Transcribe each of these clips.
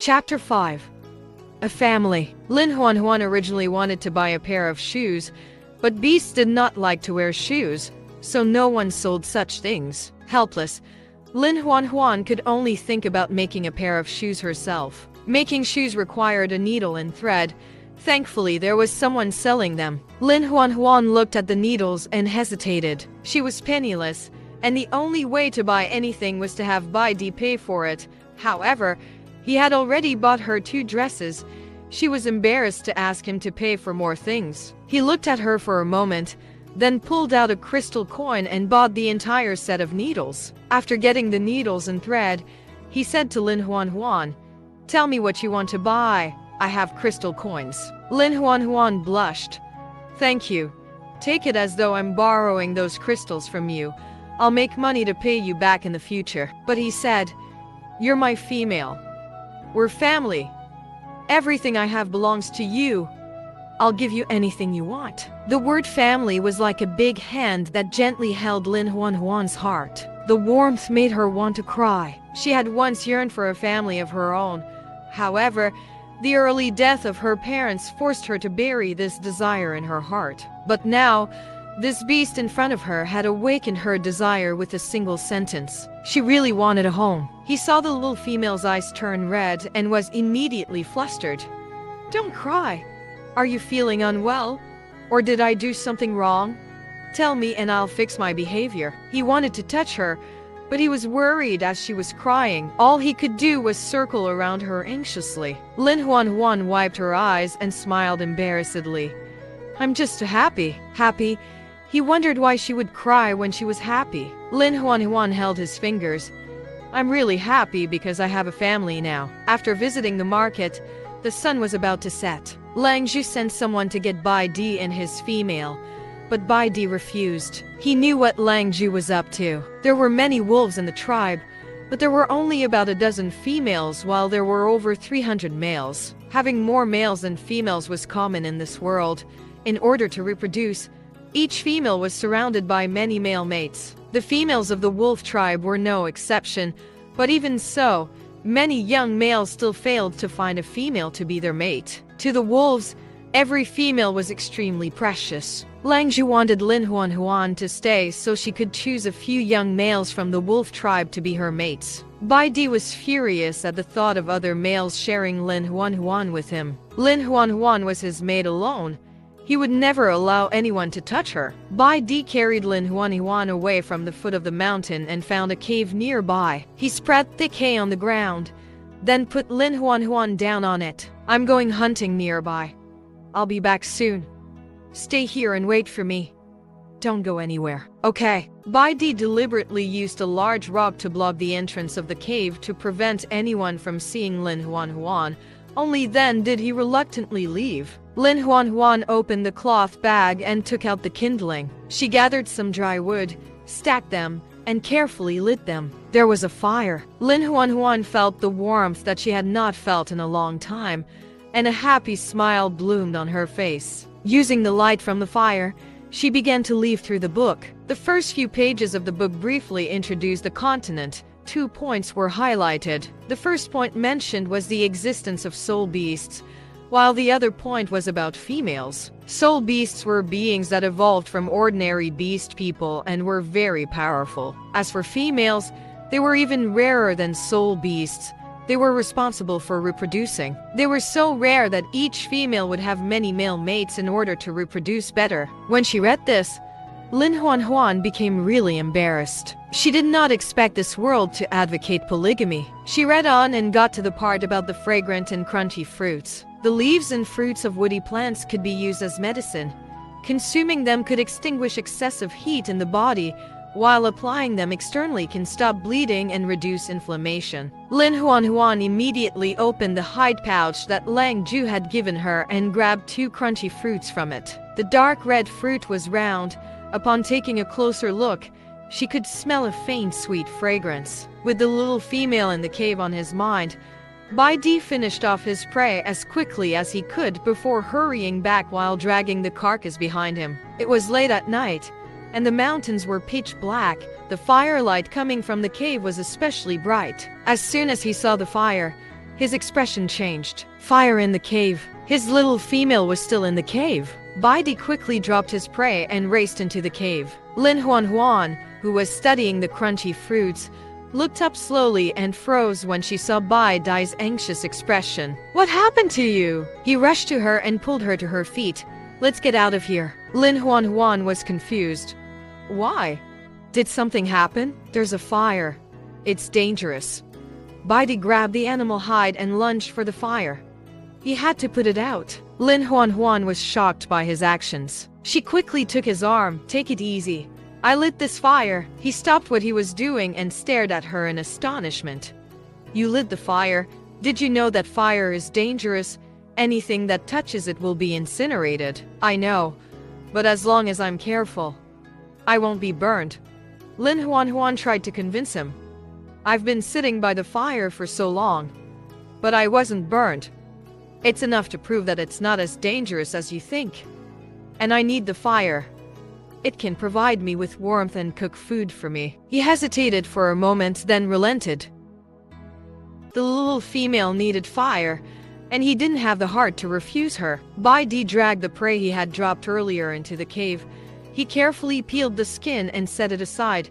Chapter 5. A family. Lin Nuannuan originally wanted to buy a pair of shoes, but beasts did not like to wear shoes, so no one sold such things. Helpless, Lin Nuannuan could only think about making a pair of shoes herself. Making shoes required a needle and thread. Thankfully, there was someone selling them. Lin Nuannuan looked at the needles and hesitated. She was penniless, and the only way to buy anything was to have Bai Di pay for it. However, he had already bought her 2 dresses. She was embarrassed to ask him to pay for more things. He looked at her for a moment, then pulled out a crystal coin and bought the entire set of needles. After getting the needles and thread, he said to Lin Nuannuan, "Tell me what you want to buy. I have crystal coins." Lin Nuannuan blushed. "Thank you. Take it as though I'm borrowing those crystals from you. I'll make money to pay you back in the future." But he said, "You're my female. We're family. Everything I have belongs to you. I'll give you anything you want." The word family was like a big hand that gently held Lin Nuannuan's heart. The warmth made her want to cry. She had once yearned for a family of her own. However, the early death of her parents forced her to bury this desire in her heart. But now, this beast in front of her had awakened her desire with a single sentence. She really wanted a home. He saw the little female's eyes turn red and was immediately flustered. "Don't cry. Are you feeling unwell? Or did I do something wrong? Tell me and I'll fix my behavior." He wanted to touch her, but he was worried as she was crying. All he could do was circle around her anxiously. Lin Nuannuan wiped her eyes and smiled embarrassedly. "I'm just happy." Happy? He wondered why she would cry when she was happy. Lin Nuannuan held his fingers. "I'm really happy because I have a family now." After visiting the market, the sun was about to set. Lang Zhu sent someone to get Bai Di and his female, but Bai Di refused. He knew what Lang Zhu was up to. There were many wolves in the tribe, but there were only about a dozen females while there were over 300 males. Having more males than females was common in this world. In order to reproduce, each female was surrounded by many male mates. The females of the wolf tribe were no exception, but even so, many young males still failed to find a female to be their mate. To the wolves, every female was extremely precious. Lang Zhu wanted Lin Nuannuan to stay so she could choose a few young males from the wolf tribe to be her mates. Bai Di was furious at the thought of other males sharing Lin Nuannuan with him. Lin Nuannuan was his mate alone. He would never allow anyone to touch her. Bai Di carried Lin Nuannuan away from the foot of the mountain and found a cave nearby. He spread thick hay on the ground, then put Lin Nuannuan down on it. "I'm going hunting nearby. I'll be back soon. Stay here and wait for me. Don't go anywhere." "Okay." Bai Di deliberately used a large rock to block the entrance of the cave to prevent anyone from seeing Lin Nuannuan. Only then did he reluctantly leave. Lin Nuannuan opened the cloth bag and took out the kindling. She gathered some dry wood, stacked them, and carefully lit them. There was a fire. Lin Nuannuan felt the warmth that she had not felt in a long time, and a happy smile bloomed on her face. Using the light from the fire, she began to leaf through the book. The first few pages of the book briefly introduced the continent. 2 points were highlighted. The first point mentioned was the existence of soul beasts, while the other point was about females. Soul beasts were beings that evolved from ordinary beast people and were very powerful. As for females, they were even rarer than soul beasts. They were responsible for reproducing. They were so rare that each female would have many male mates in order to reproduce better. When she read this, Lin Nuannuan became really embarrassed. She did not expect this world to advocate polygamy. She read on and got to the part about the fragrant and crunchy fruits. The leaves and fruits of woody plants could be used as medicine. Consuming them could extinguish excessive heat in the body, while applying them externally can stop bleeding and reduce inflammation. Lin Nuannuan immediately opened the hide pouch that Lang Zhu had given her and grabbed 2 crunchy fruits from it. The dark red fruit was round. Upon taking a closer look, she could smell a faint sweet fragrance. With the little female in the cave on his mind, Bai Di finished off his prey as quickly as he could before hurrying back while dragging the carcass behind him. It was late at night, and the mountains were pitch black. The firelight coming from the cave was especially bright. As soon as he saw the fire, His expression changed. Fire in the cave. His little female was still in the cave. Bai Di quickly dropped his prey and raced into the cave. Lin Nuannuan, who was studying the crunchy fruits, looked up slowly and froze when she saw Bai Di's anxious expression. "What happened to you?" He rushed to her and pulled her to her feet. "Let's get out of here." Lin Nuannuan was confused. "Why? Did something happen?" "There's a fire. It's dangerous." Bai Di grabbed the animal hide and lunged for the fire. He had to put it out. Lin Nuannuan was shocked by his actions. She quickly took his arm. "Take it easy. I lit this fire." He stopped what he was doing and stared at her in astonishment. "You lit the fire? Did you know that fire is dangerous? Anything that touches it will be incinerated." "I know, but as long as I'm careful, I won't be burned." Lin Nuannuan tried to convince him. "I've been sitting by the fire for so long, but I wasn't burned. It's enough to prove that it's not as dangerous as you think. And I need the fire. It can provide me with warmth and cook food for me." He hesitated for a moment, then relented. The little female needed fire, and he didn't have the heart to refuse her. Bai Di dragged the prey he had dropped earlier into the cave. He carefully peeled the skin and set it aside,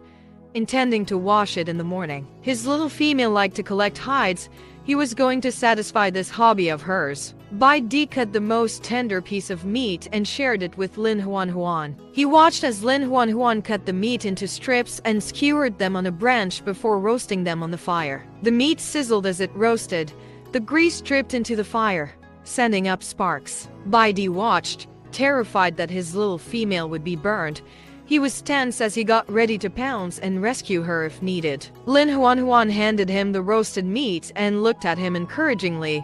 intending to wash it in the morning. His little female liked to collect hides. He was going to satisfy this hobby of hers. Bai Di cut the most tender piece of meat and shared it with Lin Nuannuan. He watched as Lin Nuannuan cut the meat into strips and skewered them on a branch before roasting them on the fire. The meat sizzled as it roasted. The grease dripped into the fire, sending up sparks. Bai Di watched, terrified that his little female would be burned. He was tense as he got ready to pounce and rescue her if needed. Lin Nuannuan handed him the roasted meat and looked at him encouragingly.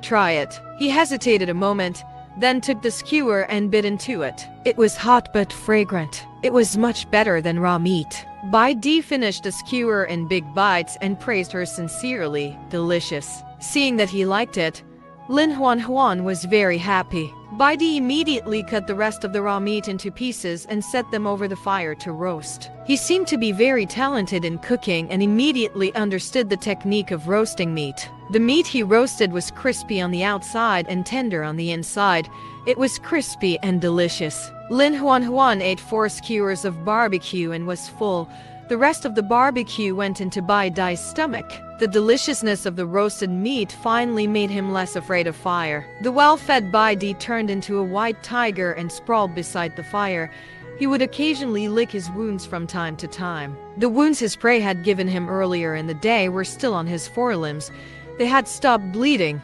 "Try it." He hesitated a moment, then took the skewer and bit into it. It was hot but fragrant. It was much better than raw meat. Bai Di finished the skewer in big bites and praised her sincerely. "Delicious." Seeing that he liked it, Lin Nuannuan was very happy. Bai Di immediately cut the rest of the raw meat into pieces and set them over the fire to roast. He seemed to be very talented in cooking and immediately understood the technique of roasting meat. The meat he roasted was crispy on the outside and tender on the inside. It was crispy and delicious. Lin Nuannuan ate 4 skewers of barbecue and was full. The rest of the barbecue went into Bai Di's stomach. The deliciousness of the roasted meat finally made him less afraid of fire. The well-fed Bai Di turned into a white tiger and sprawled beside the fire. He would occasionally lick his wounds from time to time. The wounds his prey had given him earlier in the day were still on his forelimbs. They had stopped bleeding,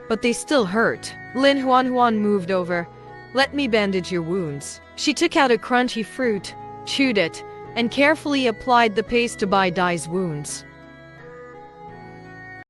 but they still hurt. Lin Nuannuan moved over. "Let me bandage your wounds." She took out a crunchy fruit, chewed it, and carefully applied the paste to Bai Di's wounds.